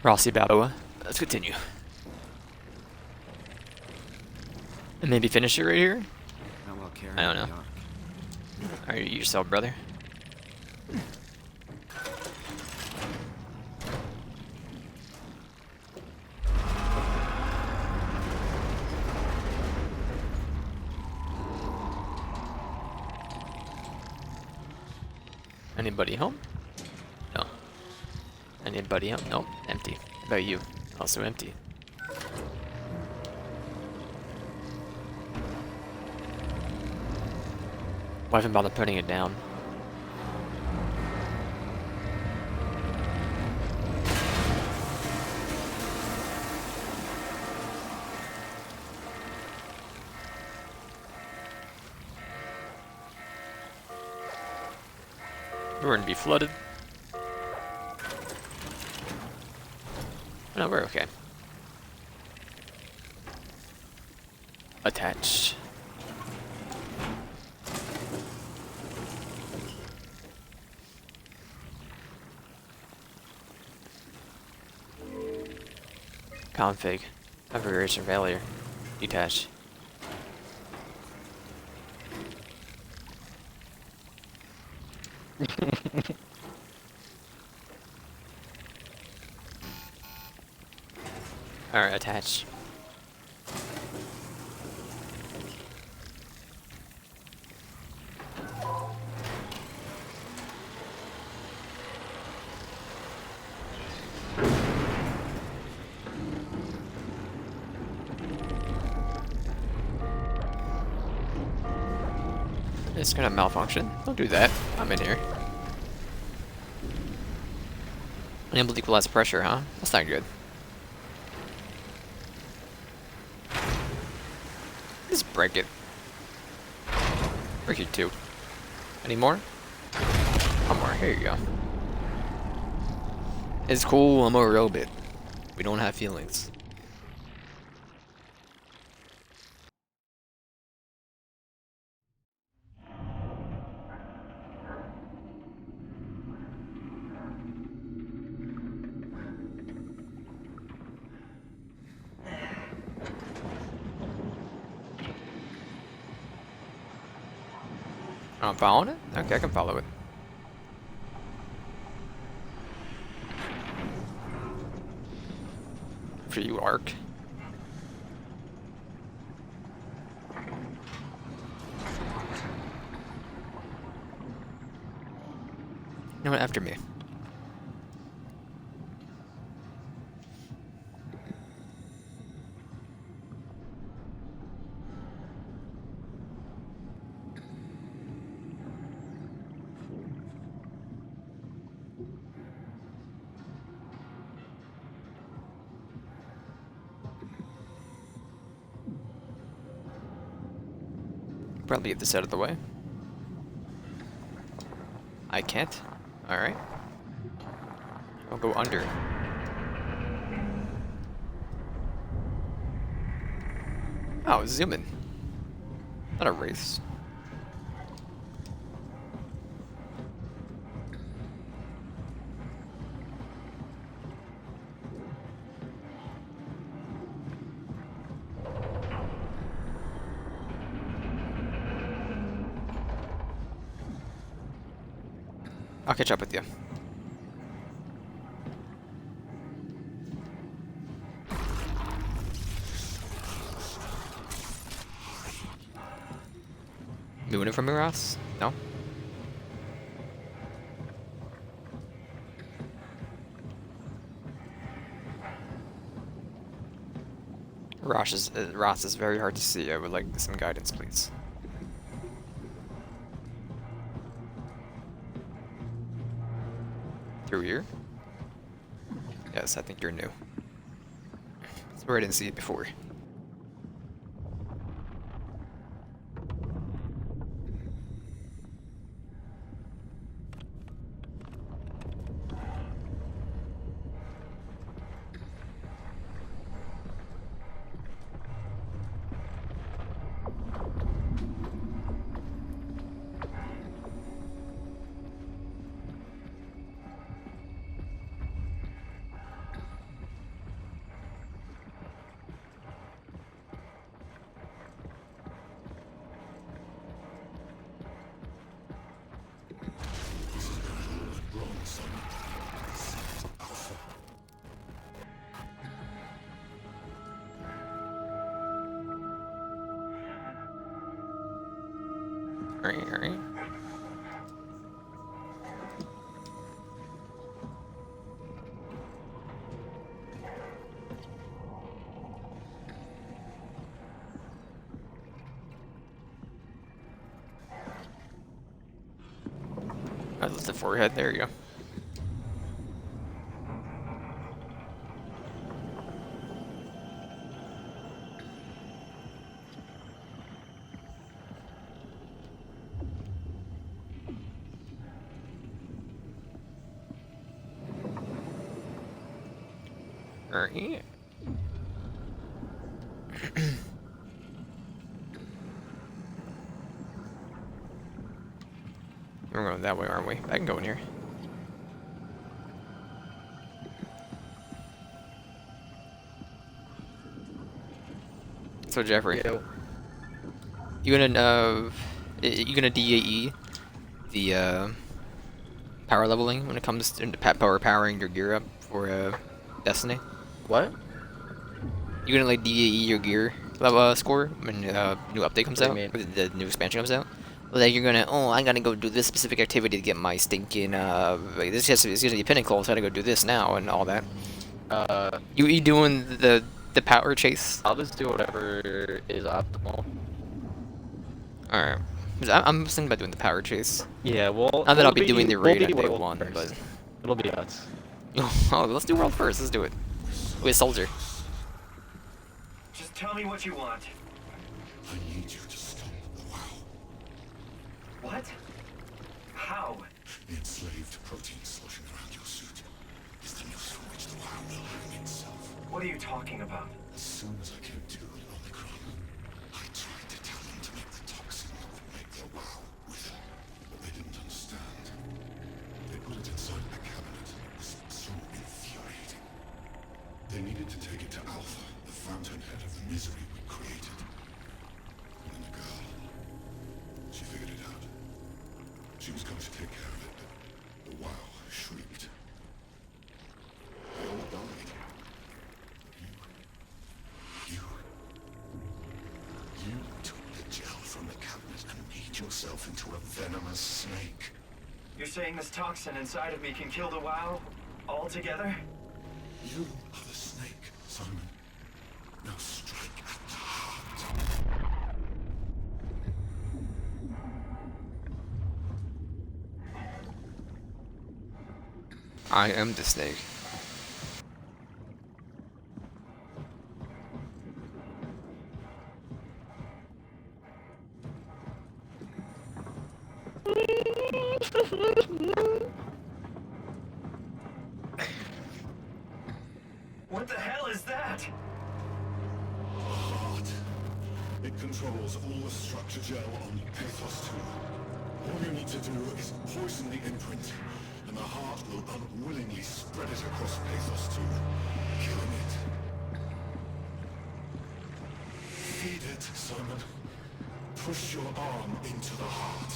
Rossi Balboa. Let's continue. And maybe finish it right here? Not while carrying I don't know. the ark. Alright, you yourself, brother. Anybody home? No. Anybody home? Nope. Empty. How about you? Also empty. Why even bother putting it down? We're gonna be flooded. No, we're okay. Attach. Config. Configuration failure. Detach. Alright, attach. It's gonna malfunction. Don't do that. I'm in here. Unable to equalize pressure, huh? That's not good. Just break it. Break it too. Any more? One more. Here you go. It's cool. I'm a robot. We don't have feelings. I'm following it? Okay, I can follow it. For you, Ark. You know what? After me. Probably get this out of the way. I can't. Alright. I'll go under. Oh, zoom in. Not a race. I'll catch up with you. Doing it from me, Ross? No? Ross is very hard to see. I would like some guidance, please. Through here? Yes, I think you're new. That's where I didn't see it before. Alright, alright. That's the forehead, there you go. Alright. We're going that way, aren't we? I can go in here. So Jeffrey, you gonna DAE the power leveling when it comes to powering your gear up for Destiny? What? You gonna like DAE your gear level score when new update comes out? What do you Or the new expansion comes out? Like you're gonna, oh, I'm gonna go do this specific activity to get my stinking like, it's gonna be pinnacle, so I gotta go do this now and all that. You doing the power chase? I'll just do whatever is optimal. Alright. I'm thinking about doing the power chase. Yeah, well. Not that I'll be doing the raid on day world 1, first. but It'll be us. oh, let's do world first. Let's do it. Wait, soldier. Just tell me what you want. I need you to stop the WoW. What? How? The enslaved protein sloshing around your suit is the noose from which the WoW will hang itself. What are you talking about? As soon as I came to Omicron, I tried to tell them to make the toxin that would make their WoW wither, but they didn't understand. They put it inside a cabinet. It was so infuriating. They needed to take it to Alpha, the fountainhead of misery we created. And then the girl, she figured it out. She was going to take care of it, but the WoW shrieked. They all died. You took the gel from the cabinet and made yourself into a venomous snake. You're saying this toxin inside of me can kill the WoW altogether? You are the snake, Simon. Now strike at the heart. I am the snake. What the hell is that? The heart. It controls all the structure gel on Pathos 2. All you need to do is poison the imprint, and the heart will unwillingly spread it across Pathos 2, killing it. Feed it, Simon. Push your arm into the heart.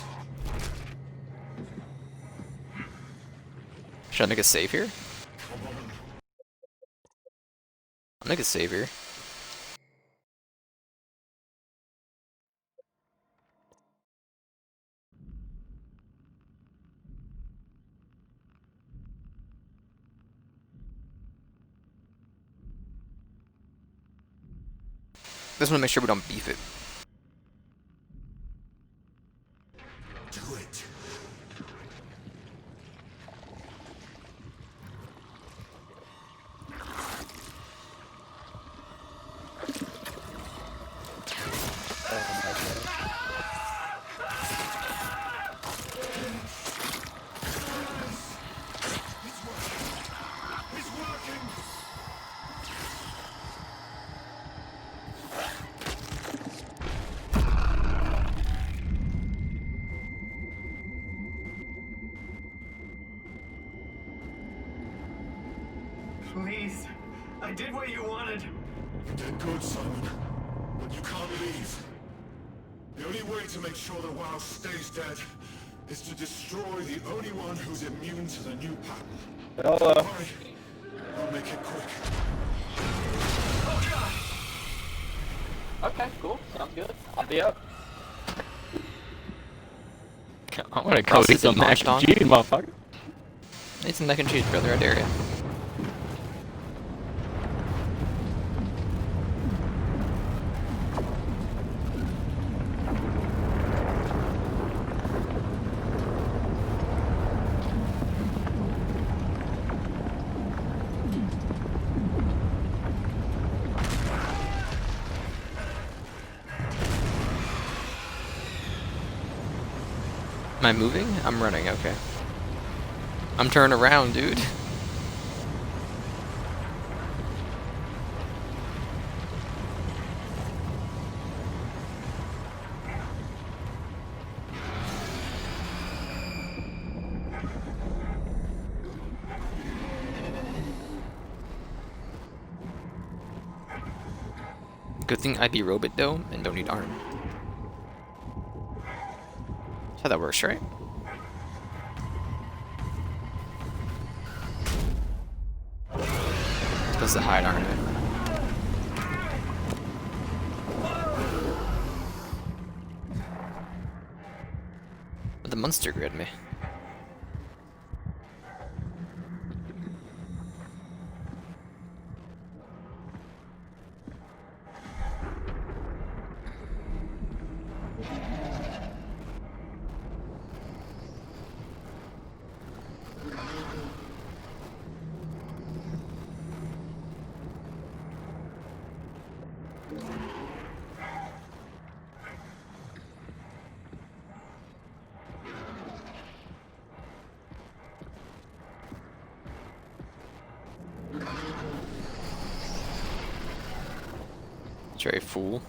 Should I make a save here? Come on. I'll make a save here. Just want to make sure we don't beef it. Do it. It's working! Please. I did what you wanted. You did good, Simon. But you can't leave. The only way to make sure the WoW stays dead is to destroy the only one who's immune to the new pattern. Hello. Don't worry. I'll make it quick. Oh god! Okay, cool. Sounds good. I'll be up. I want to go Frosted eat some and mac munched and on. cheese, motherfucker. Eat some mac and cheese, brother. I dare ya. Am I moving? I'm running, okay. I'm turning around, dude. Good thing I be robot though, and don't need arm. That's how that works, right? Supposed to hide, aren't I? But the monster grid me. Very fool.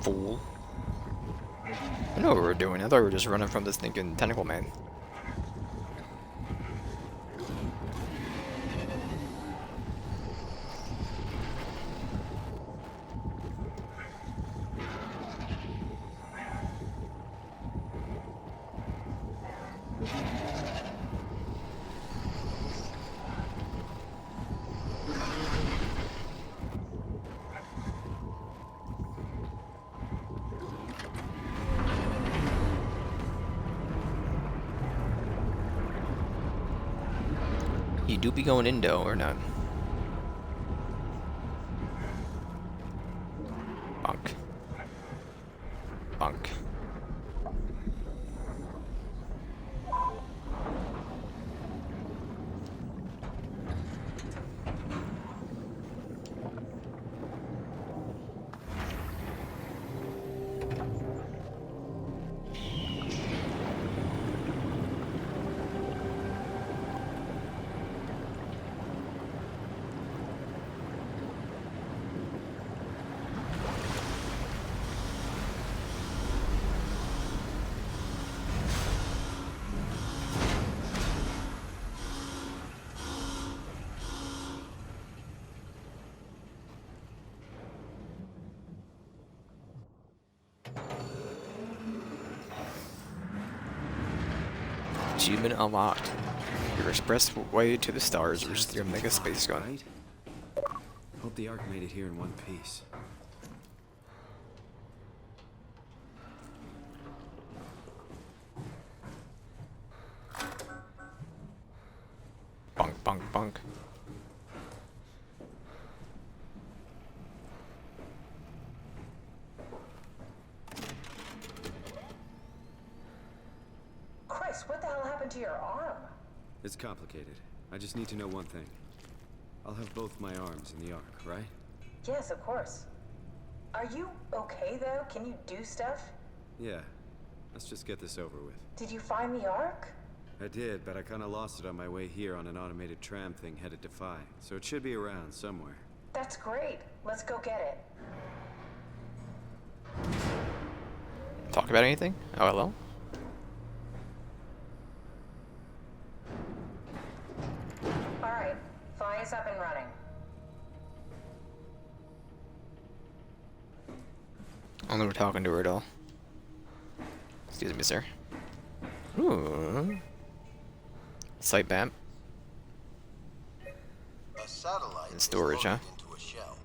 Fool. I know what we were doing. I thought we were just running from this thinking tentacle man. You do be going Indo or not? Bonk. Bonk. Achievement unlocked. Your expressway to the stars reaches your mega space gun. Right? Hope the Ark made it here in one piece. Bonk, bonk, bonk. Chris, what the hell happened to your arm? It's complicated. I just need to know one thing. I'll have both my arms in the Ark, right? Yes, of course. Are you okay, though? Can you do stuff? Yeah. Let's just get this over with. Did you find the Ark? I did, but I kinda lost it on my way here on an automated tram thing headed to Phi. So it should be around somewhere. That's great. Let's go get it. Talk about anything? Oh, hello? Alright, Phi is up and running. I don't know we're talking to her at all. Excuse me, sir. Ooh. Sight map. A satellite In storage, is huh? loaded into a shell.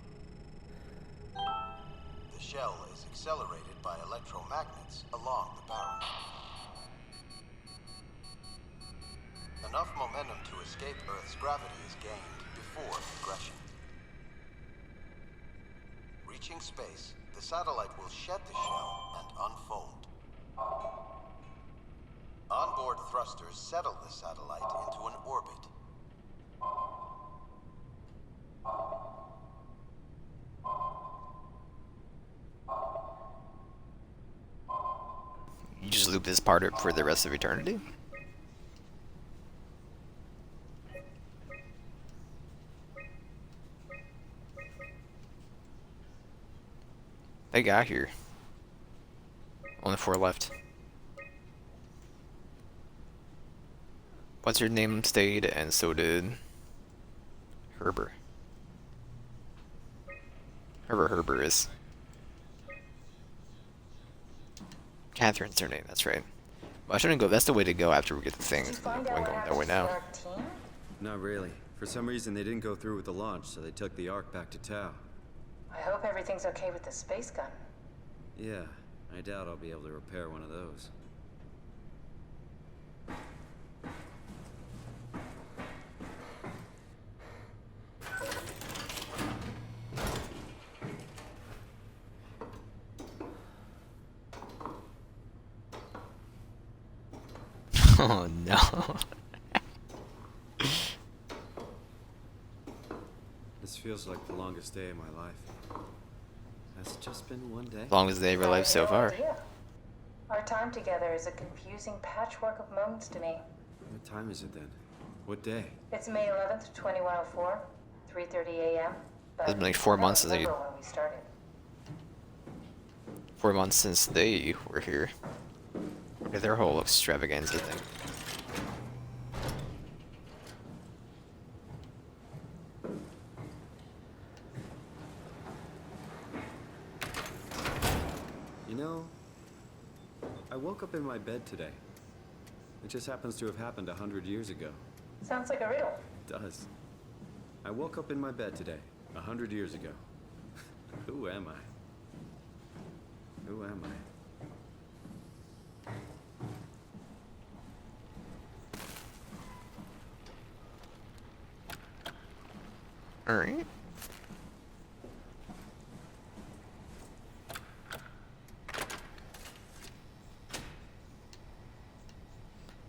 The shell is accelerated by electromagnets along the barrel. Enough momentum to escape Earth's gravity is gained before progression. Reaching space, the satellite will shed the shell and unfold. Onboard thrusters settle the satellite into an orbit. You just loop this part up for the rest of eternity? They got here. Only 4 left. What's your name stayed, and so did Herber. Herber is Catherine's her name, that's right. Well, I shouldn't go, that's the way to go after we get the thing. Did you find I'm out what going that happened way to now. our team? Not really. For some reason, they didn't go through with the launch, so they took the Ark back to Tau. I hope everything's okay with the space gun. Yeah, I doubt I'll be able to repair one of those. Oh no. This feels like the longest day of my life. Has it just been one day? Longest day of your life so I have no far. idea. Our time together is a confusing patchwork of moments to me. What time is it then? What day? It's May 11th, 2104, 3:30 a.m. but It's been like 4 I don't months since remember when we started. 4 months since they were here. Look at their whole extravaganza thing. You know, I woke up in my bed today. It just happens to have happened 100 years ago. Sounds like a riddle. It does. I woke up in my bed today, 100 years ago. Who am I? Who am I? Alright.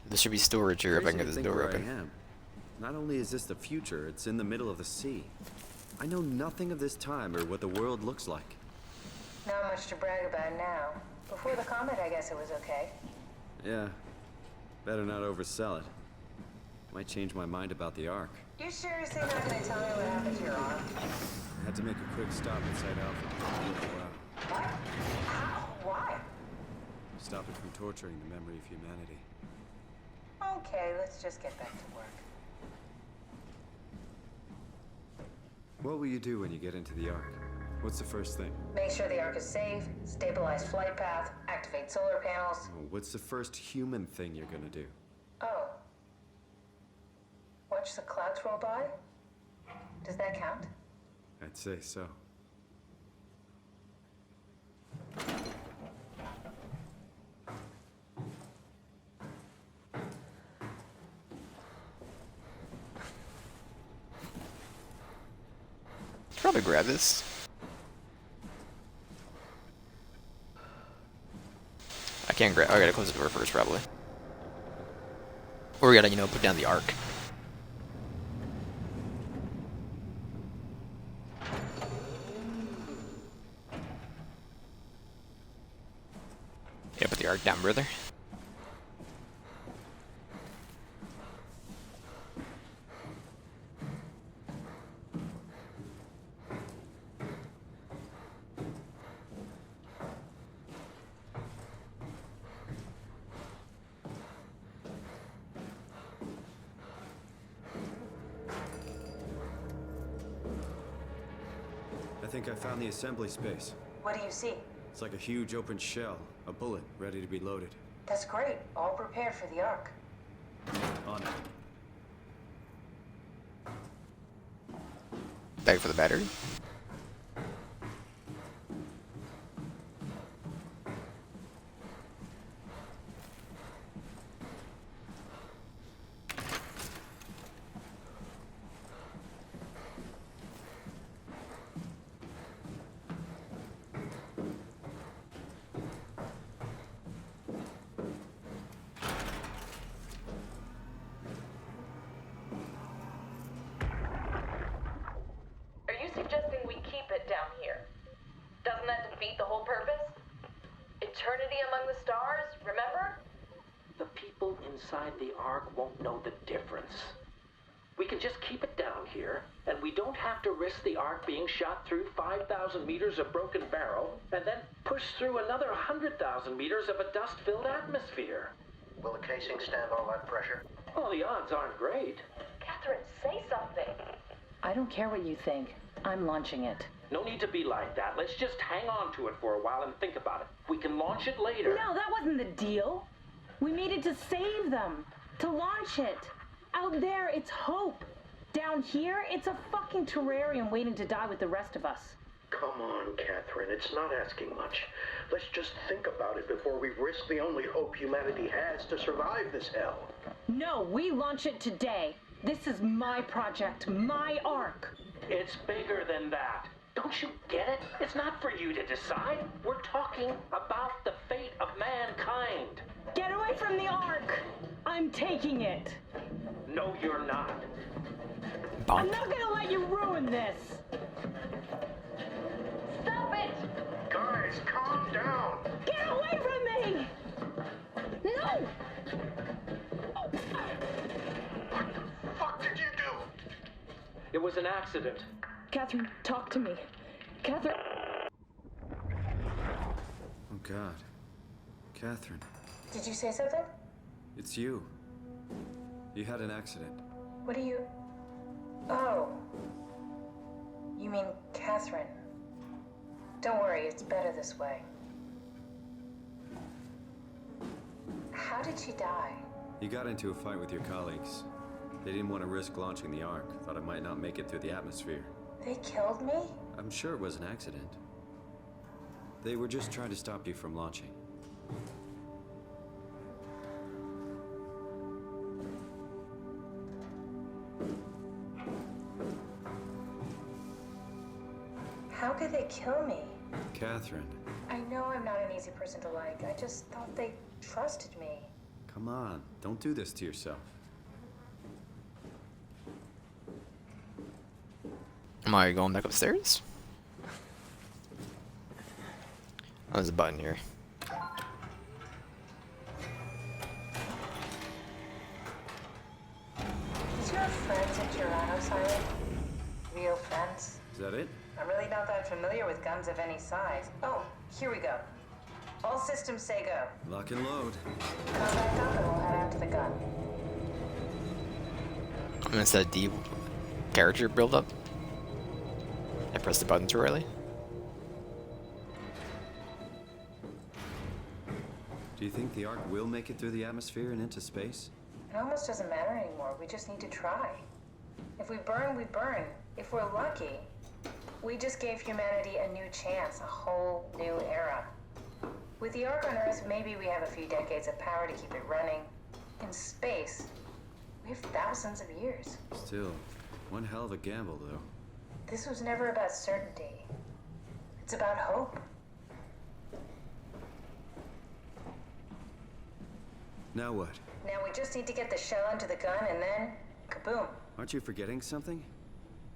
This should be storage here if I can Crazy get to this think door where open. I am. Not only is this the future, it's in the middle of the sea. I know nothing of this time or what the world looks like. Not much to brag about now. Before the comet, I guess it was okay. Yeah, better not oversell it. Might change my mind about the Ark. You seriously not gonna tell me what happened to your arm? I had to make a quick stop inside Alpha. Wow. What? How? Why? Stop it from torturing the memory of humanity. Okay, let's just get back to work. What will you do when you get into the Ark? What's the first thing? Make sure the Ark is safe, stabilize flight path, activate solar panels. Oh, what's the first human thing you're gonna do? Oh. Watch the clouds roll by? Does that count? I'd say so. Probably grab this. I can't grab. I gotta close the door first, probably. Or we gotta, put down the Ark. Yeah, put the Ark down, brother. I think I found the assembly space. What do you see? It's like a huge open shell, a bullet ready to be loaded. That's great. All prepared for the Ark. On it. Bag for the battery. Are you suggesting we keep it down here? Doesn't that defeat the whole purpose? Eternity among the stars, remember? The people inside the Ark won't know the difference. We can just keep it down here, and we don't have to risk the Ark being shot through 5,000 meters of broken barrel, and then push through another 100,000 meters of a dust-filled atmosphere. Will the casing stand all that pressure? Well, the odds aren't great. Catherine, say something. I don't care what you think. I'm launching it. No need to be like that. Let's just hang on to it for a while and think about it. We can launch it later. No, that wasn't the deal. We needed to save them. To launch it. Out there, it's hope. Down here, it's a fucking terrarium waiting to die with the rest of us. Come on, Catherine. It's not asking much. Let's just think about it before we risk the only hope humanity has to survive this hell. No, we launch it today. This is my project, my Ark. It's bigger than that. Don't you get it? It's not for you to decide. We're talking about the fate of mankind. Get away from the Ark. I'm taking it. No, you're not. I'm not gonna let you ruin this. Stop it! Guys, calm down. Get away from me! No! What the fuck did you do? It was an accident. Catherine, talk to me. Catherine. Oh, God. Catherine, Did you say something? it's you. You had an accident. What do you... Oh. You mean Catherine. Don't worry, it's better this way. How did she die? You got into a fight with your colleagues. They didn't want to risk launching the Ark. Thought it might not make it through the atmosphere. They killed me? I'm sure it was an accident. They were just trying to stop you from launching. How could they kill me? Catherine, I know I'm not an easy person to like. I just thought they trusted me. come on. Don't do this to yourself. Am I going back upstairs? Oh, there's a button here. Did you have friends at Toronto, Silent? Real friends? Is that it? I'm really not that familiar with guns of any size. Oh, here we go. All systems say go. Lock and load. Come back up and we'll head out to the gun. I'm gonna set D character build up. I pressed the button too early. Do you think the Ark will make it through the atmosphere and into space? It almost doesn't matter anymore. We just need to try. If we burn, we burn. If we're lucky, we just gave humanity a new chance, a whole new era. With the Ark on Earth, maybe we have a few decades of power to keep it running. In space, we have thousands of years. Still, one hell of a gamble, though. This was never about certainty. It's about hope. Now what? Now we just need to get the shell into the gun and then, kaboom. Aren't you forgetting something?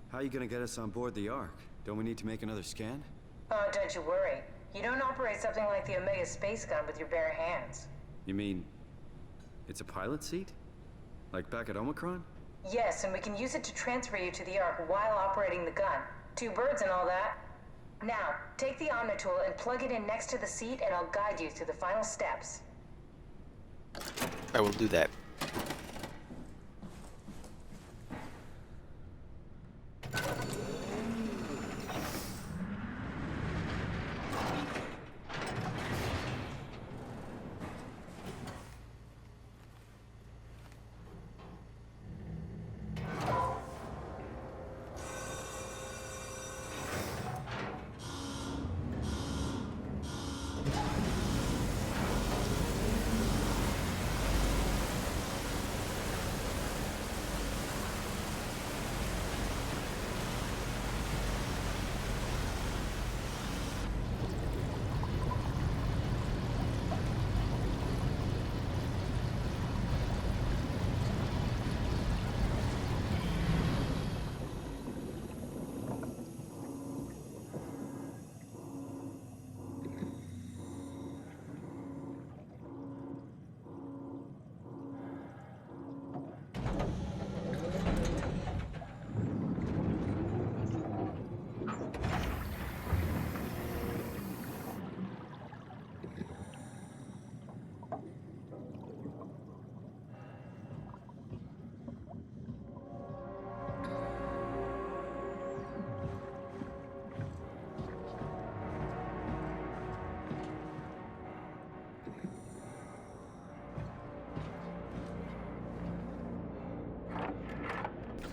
How are you gonna get us on board the Ark? Don't we need to make another scan? Oh, don't you worry. You don't operate something like the Omega space gun with your bare hands. You mean, it's a pilot seat? Like back at Omicron? Yes, and we can use it to transfer you to the Ark while operating the gun. 2 birds and all that. Now, take the Omnitool and plug it in next to the seat and I'll guide you through the final steps. I will do that.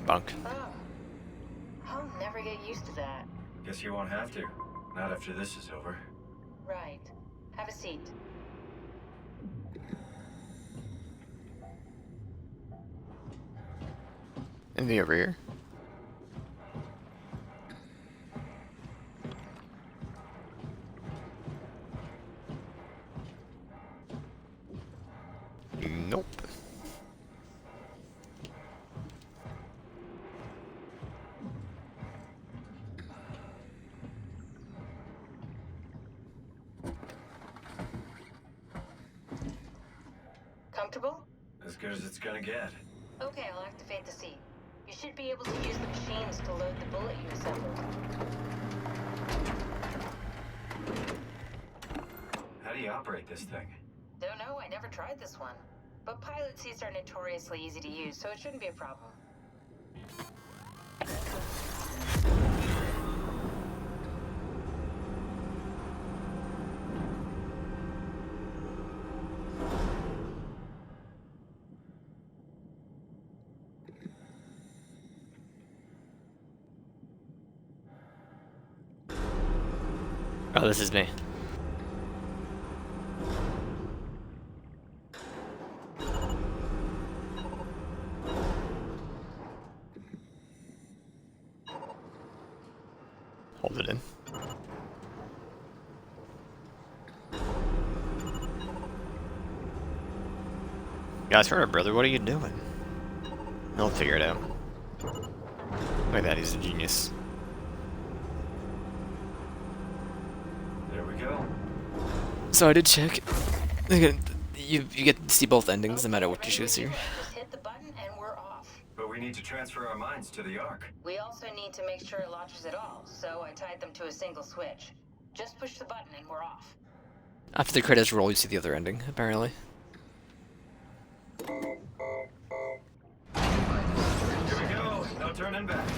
bunk. Oh. I'll never get used to that. Guess you won't have to. Not after this is over. Right. Have a seat. Anything over here? Nope. Comfortable? As good as it's gonna get. Okay, I'll activate the seat. You should be able to use the machines to load the bullet you assembled. How do you operate this thing? Don't know, I never tried this one. But pilot seats are notoriously easy to use, so it shouldn't be a problem. Oh, this is me. Hold it in. Guys, hurry up, brother. What are you doing? I'll figure it out. Look at that, he's a genius. There we go. So I did check. You get to see both endings no matter what you choose here. Just hit the button and we're off. But we need to transfer our minds to the Ark. We also need to make sure it launches at all, so I tied them to a single switch. Just push the button and we're off. After the credits roll, you see the other ending, apparently. Here we go. No turning back.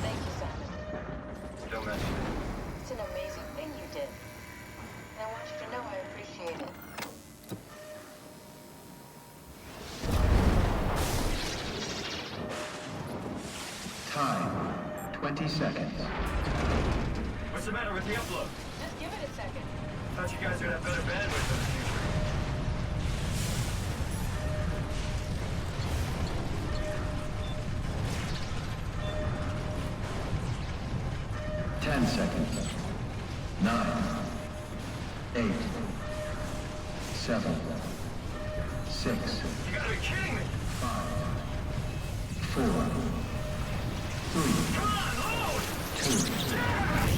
Thank you, Simon. Don't mention it. It's an amazing thing you did. And I want you to know I appreciate it. Time, 20 seconds. What's the matter with the upload? Just give it a second. Thought you guys would have better bandwidth in the future. 10 seconds. 9, 8, 7, 6, You gotta be kidding me! 5, 4, 3, Come on, load! 2,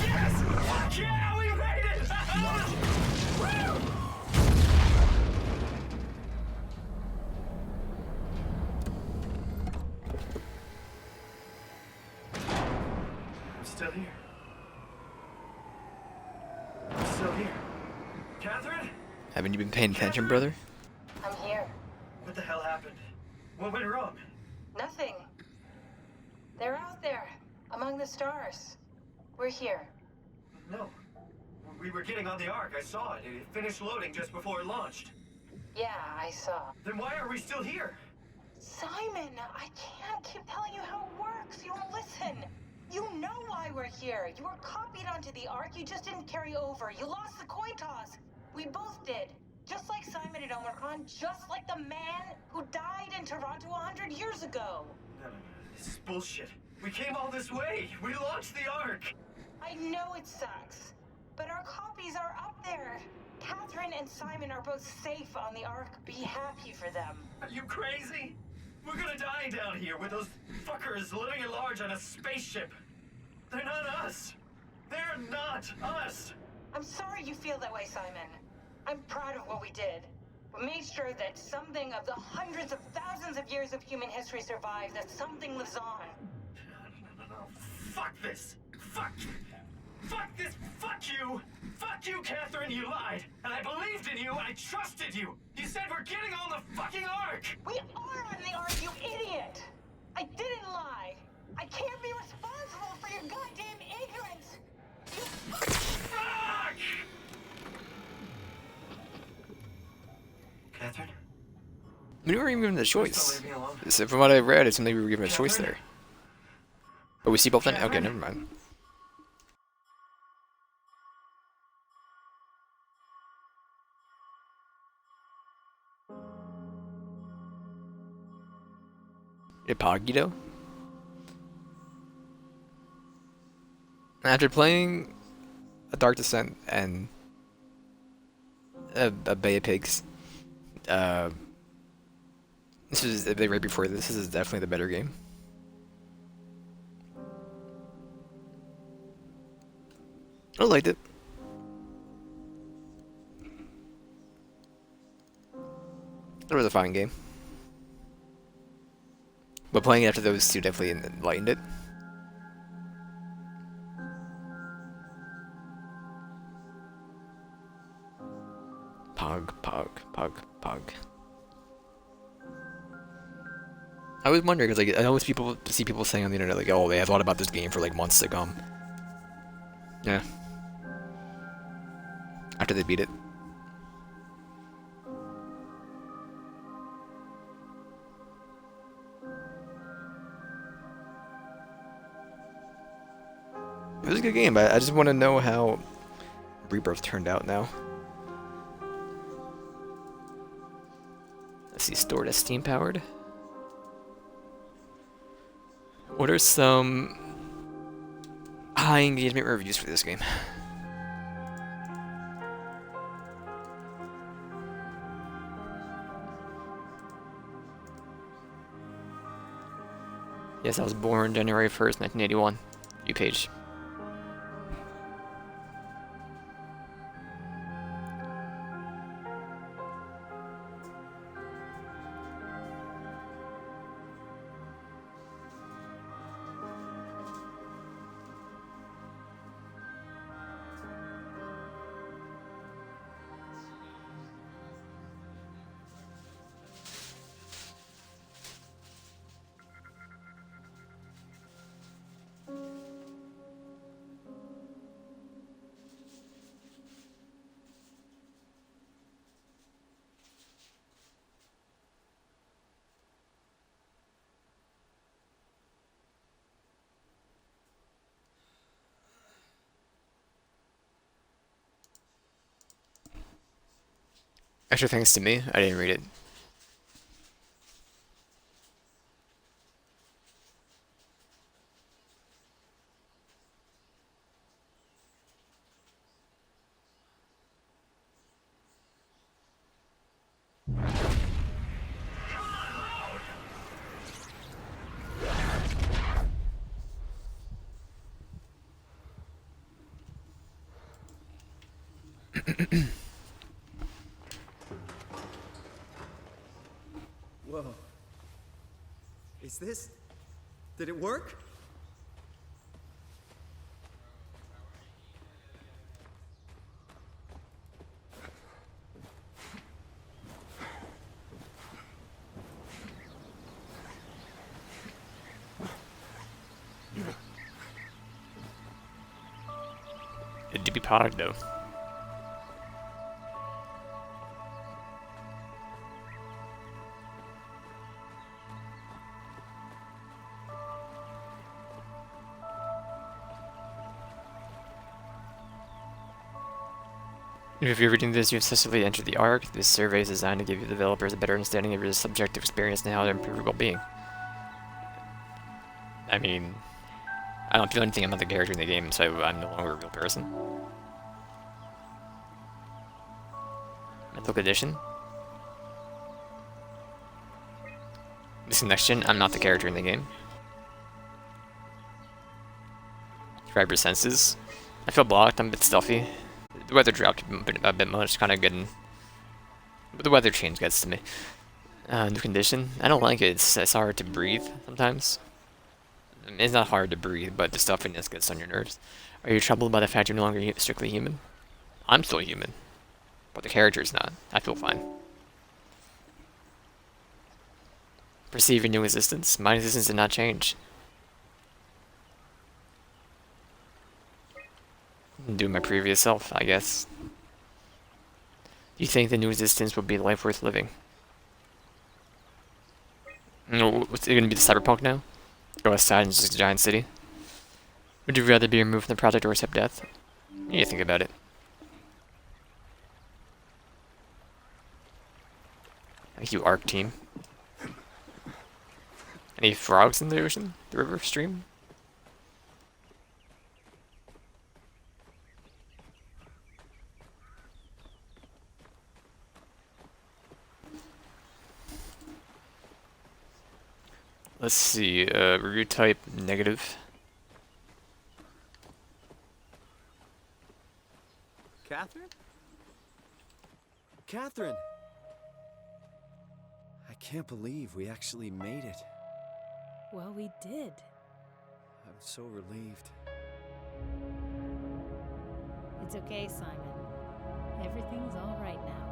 Yes! Fuck yeah, we made it! Woo! I'm still here. I'm still here. Catherine? Haven't you been paying attention, brother? I'm here. What the hell happened? What went wrong? Nothing. They're out there, among the stars. We're here. No. We were getting on the Ark. I saw it. It finished loading just before it launched. Yeah, I saw. Then why are we still here? Simon, I can't keep telling you how it works. You won't listen. You know why we're here. You were copied onto the Ark. You just didn't carry over. You lost the coin toss. We both did. Just like Simon and Omicron, just like the man who died in Toronto 100 years ago. No. This is bullshit. We came all this way. We launched the Ark. I know it sucks, but our copies are up there. Catherine and Simon are both safe on the Ark. Be happy for them. Are you crazy? We're gonna die down here with those fuckers living at large on a spaceship. They're not us. They're not us. I'm sorry you feel that way, Simon. I'm proud of what we did. We made sure that something of the hundreds of thousands of years of human history survives, that something lives on. No. Fuck this. Fuck this. Fuck you. Fuck you, Catherine. You lied. And I believed in you. I trusted you. You said we're getting on the fucking Ark. We are on the Ark, you idiot! I didn't lie. I can't be responsible for your goddamn ignorance. You... Fuck! Catherine? We weren't even given the Please choice. don't leave me alone. So from what I read, it seemed like we were given a choice Catherine? there. Oh, we see both then? Okay, Catherine? never mind. Ipagito? After playing A Dark Descent and a Bay of Pigs, this is right before this. This is definitely the better game. I liked it. It was a fine game. But playing after those two definitely enlightened it. Pog. I was wondering, because like, I always see people saying on the internet, like, oh, they have thought about this game for like months to come. Yeah. After they beat it. It was a good game, but I just want to know how Rebirth turned out now. Let's see, stored as Steam powered. What are some high engagement reviews for this game? Yes, I was born January 1st, 1981. View page. Extra thanks to me, I didn't read it. Whoa. Is this... Did it work? It did be product though. If you're reading this, you successfully entered the ARC. This survey is designed to give you developers a better understanding of your subjective experience and how to improve your well-being. I mean, I don't feel anything about the character in the game, so I'm no longer a real person. Mental condition. Missing next gen, I'm not the character in the game. Describe your senses. I feel blocked, I'm a bit stuffy. The weather dropped a bit much, kind of good. But the weather change gets to me. New condition. I don't like it. It's hard to breathe sometimes. I mean, it's not hard to breathe, but the stuffiness gets on your nerves. Are you troubled by the fact you're no longer strictly human? I'm still human, but the character's not. I feel fine. Perceive your new existence. My existence did not change. Do my previous self, I guess. Do you think the new existence would be life worth living? What's it gonna be, the cyberpunk now? Go outside and it's just a giant city? Would you rather be removed from the project or accept death? You think about it. Thank you, ARC team. Any frogs in the ocean? The river stream? Let's see, review type negative. Catherine? Catherine! I can't believe we actually made it. Well, we did. I'm so relieved. It's okay, Simon. Everything's all right now.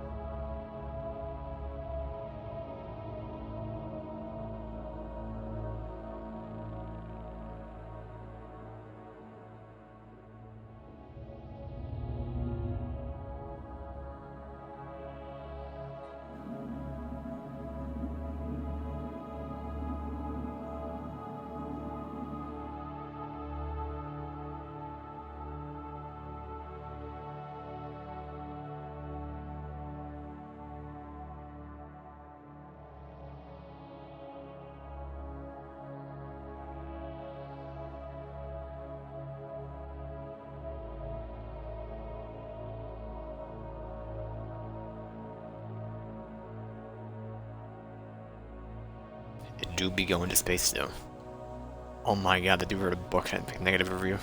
It do be going to space though. Oh my god, the dude wrote a book and a negative review.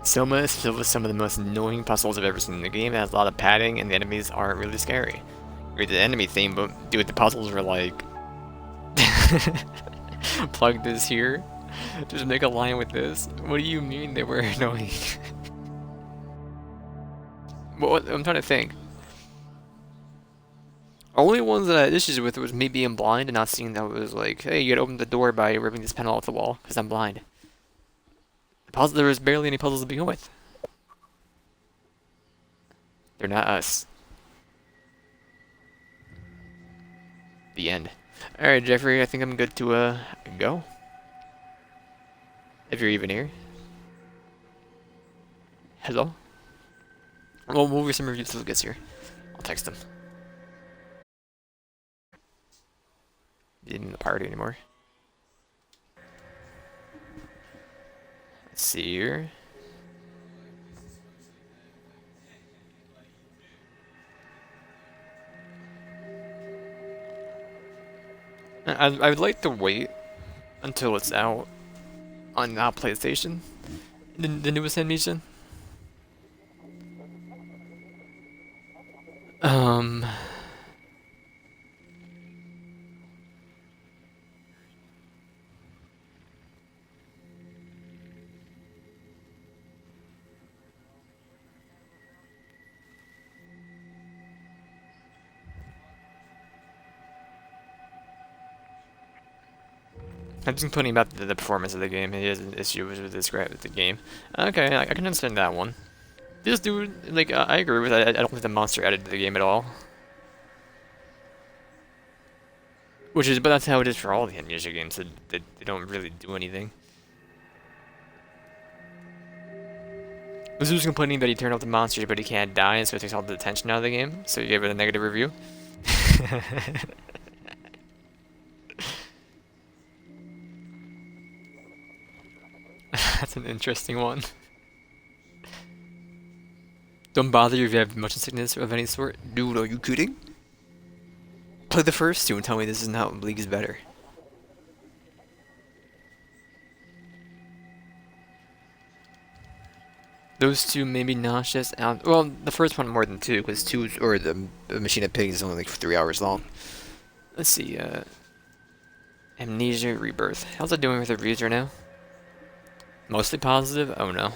SOMA is filled with some of the most annoying puzzles I've ever seen in the game. It has a lot of padding and the enemies aren't really scary. Great, the enemy theme, but dude, the puzzles were like plug this here, just make a line with this. What do you mean they were annoying? What I'm trying to think. Only ones that I had issues with was me being blind and not seeing that it was like, hey, you gotta open the door by ripping this panel off the wall because I'm blind. There was barely any puzzles to begin with. They're not us. The end. Alright, Jeffrey, I think I'm good to go. If you're even here. Hello? Well, we'll read some reviews till he gets here. I'll text him. He's in the party anymore. Let's see here. I would like to wait until it's out on PlayStation, the newest animation. I'm just complaining about the performance of the game. He has an issue with the game. Okay, I can understand that one. This dude, like, I agree with that. I don't think the monster added to the game at all. But that's how it is for all the amnesia games. They don't really do anything. This dude's complaining that he turned off the monsters, but he can't die, and so it takes all the attention out of the game. So he gave it a negative review. That's an interesting one. Don't bother if you have motion sickness of any sort. Dude, are you kidding? Play the first two and tell me this is not League is better. Those two maybe nauseous out. Well, the first one more than two, because the Machine of Pigs is only like 3 hours long. Let's see, Amnesia Rebirth. How's it doing with the reviews right now? Mostly positive? Oh no.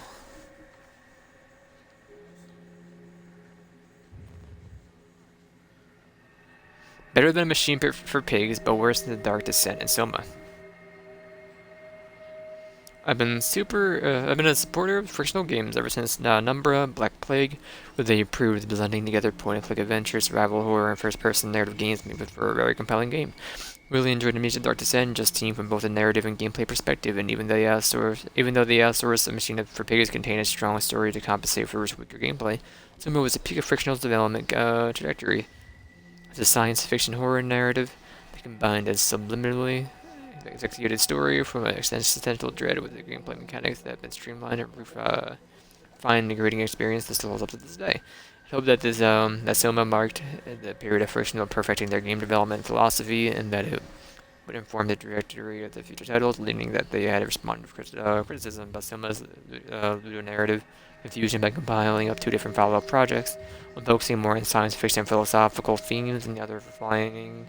Better than a machine for pigs, but worse than the Dark Descent and Soma. I've been a supporter of frictional games ever since Numbra, Black Plague, where they proved blending together point-and-click adventure, survival horror, and first-person narrative games made for a very compelling game. Really enjoyed Amnesia Dark Descent, just team from both a narrative and gameplay perspective, and even though the Source Machine for Pigs contained a strong story to compensate for its weaker gameplay, Soma was a peak of Frictional's development trajectory. It's a science fiction horror narrative that combined a subliminally executed story from an existential dread with the gameplay mechanics that have been streamlined and refined the grading experience that still holds up to this day. I hope that that Soma marked the period of Frictional perfecting their game development philosophy, and that it would inform the trajectory of the future titles, leaning that they had responded to criticism about Soma's narrative confusion by compiling up two different follow-up projects, one focusing more on science fiction and philosophical themes, and the other refining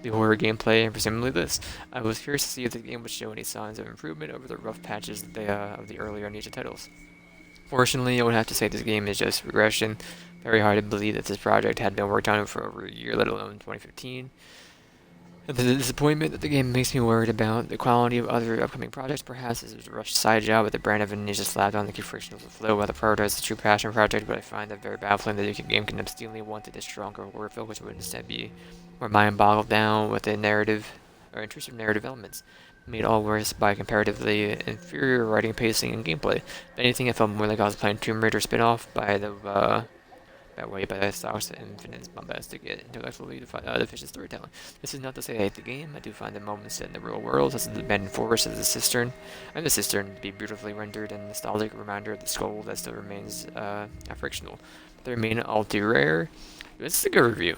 the horror gameplay, and presumably this. I was curious to see if the game would show any signs of improvement over the rough patches of the earlier Amnesia titles. Fortunately, I would have to say this game is just regression. Very hard to believe that this project had been worked on for over a year, let alone 2015. And the disappointment that the game makes me worried about the quality of other upcoming projects, perhaps, is a rushed side job with the brand of Amnesia slapped on to keep Frictional afloat while the prioritize the true passion project, but I find that very baffling that the game can obstinately want a stronger horror feel, which would instead be more mind boggled down with the narrative or intrusive narrative elements, made all worse by comparatively inferior writing, pacing, and gameplay. If anything, I felt more like I was playing Tomb Raider spin-off by the stocks and Infinite's bombastic yet intellectually deficient storytelling. This is not to say I hate the game. I do find the moments set in the real world, such as the abandoned forest of the cistern, and the cistern to be beautifully rendered and nostalgic reminder of the skull that still remains frictional. They remain all too rare. This is a good review.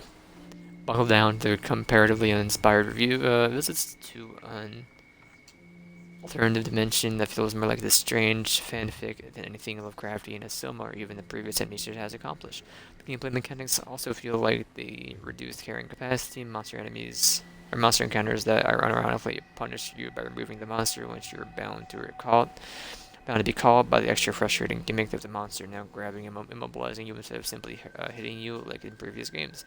Buckle down to comparatively uninspired review visits to an alternative dimension that feels more like this strange fanfic than anything Lovecraftian as Soma or even the previous Amnesia has accomplished. The gameplay mechanics also feel like the reduced carrying capacity, monster encounters that ironically punish you by removing the monster once you're bound to be called by the extra frustrating gimmick of the monster now grabbing and immobilizing you instead of simply hitting you like in previous games.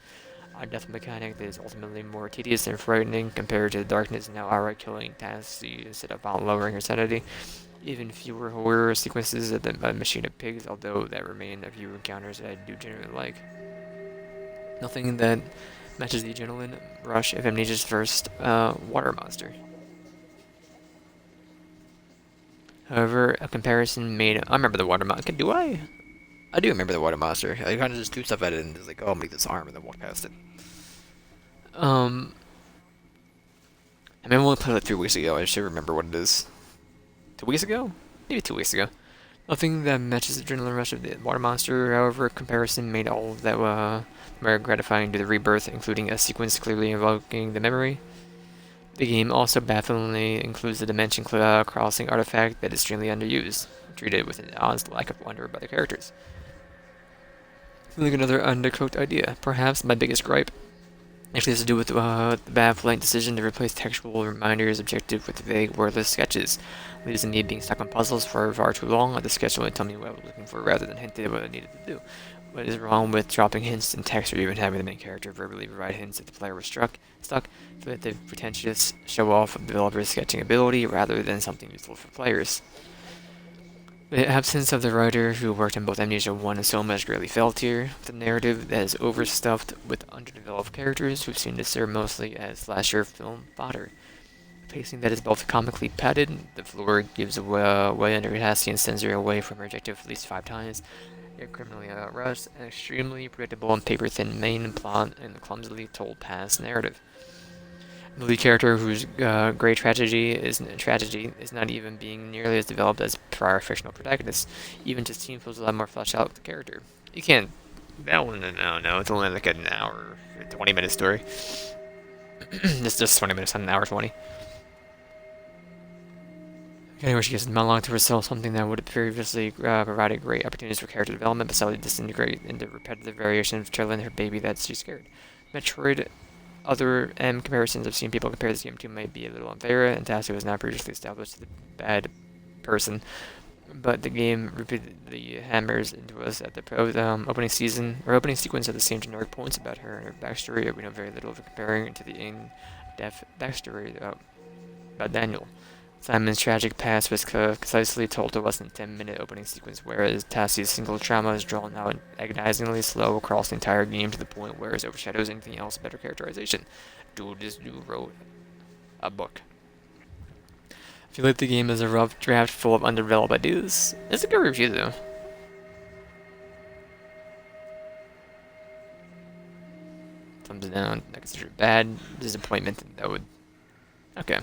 A death mechanic that is ultimately more tedious and frightening compared to the darkness now outright killing tasks instead of lowering her sanity. Even fewer horror sequences of the machine of pigs, although that remain a few encounters that I do generally like. Nothing that matches the adrenaline rush of Amnesia's first water monster. However, a comparison made. I remember the water monster. Do I? I do remember the water monster. I kind of just threw stuff at it and was like, oh, I'll make this arm and then walk past it. I mean, I only played it 3 weeks ago. I should remember what it is. 2 weeks ago? Maybe 2 weeks ago. Nothing that matches the adrenaline rush of the water monster. However, comparison made all of that more gratifying to the rebirth, including a sequence clearly invoking the memory. The game also bafflingly includes the dimension crossing artifact that is extremely underused, treated with an honest lack of wonder by the characters. Feeling another undercooked idea. Perhaps my biggest gripe actually has to do with the baffling decision to replace textual reminders objective with vague, wordless sketches. Leaves me being stuck on puzzles for far too long. The sketch will tell me what I was looking for rather than hinted what I needed to do. What is wrong with dropping hints in text or even having the main character verbally provide hints if the player was stuck? For the pretentious show-off of developer's sketching ability rather than something useful for players. The absence of the writer who worked on both Amnesia 1 and Soma has greatly felt here. The narrative that is overstuffed with underdeveloped characters who seem to serve mostly as slasher film fodder. Pacing that is both comically padded, the floor gives away under capacity and sends her away from her objective at least 5 times. Yet criminally rushed, and extremely predictable and paper-thin main plot and the clumsily told past narrative. The lead character, whose great tragedy is not even being nearly as developed as prior fictional protagonists. Even just team feels a lot more fleshed out with the character. You can't. That one, no, it's only like an hour, 20-minute story. It's just 20 minutes, not an hour 20. Anyway, she gets monologue to herself, something that would have previously provided great opportunities for character development, but suddenly disintegrate into repetitive variations of telling her baby that she's scared. Metroid. Other comparisons I've seen people compare this game to might be a little unfair, and Tassi was not previously established as a bad person. but the game repeatedly hammers into us at the opening sequence at the same generic points about her and her backstory that we know very little of, comparing it to the in-depth backstory about Daniel. Simon's tragic past was concisely told to us in a 10-minute opening sequence, whereas Tassie's single trauma is drawn out agonizingly slow across the entire game to the point where it overshadows anything else. Better characterization. Dude, this dude wrote a book. I feel like the game is a rough draft full of undeveloped ideas. It's a good review, though. Thumbs down. I consider it bad. Disappointment. That would... Okay.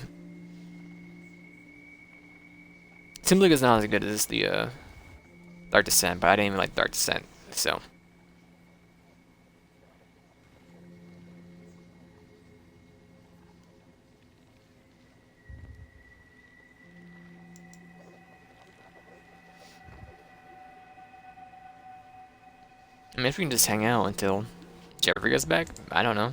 Seems like it's not as good as the Dark Descent, but I didn't even like Dark Descent, so... I mean, if we can just hang out until Jeffrey gets back, I don't know.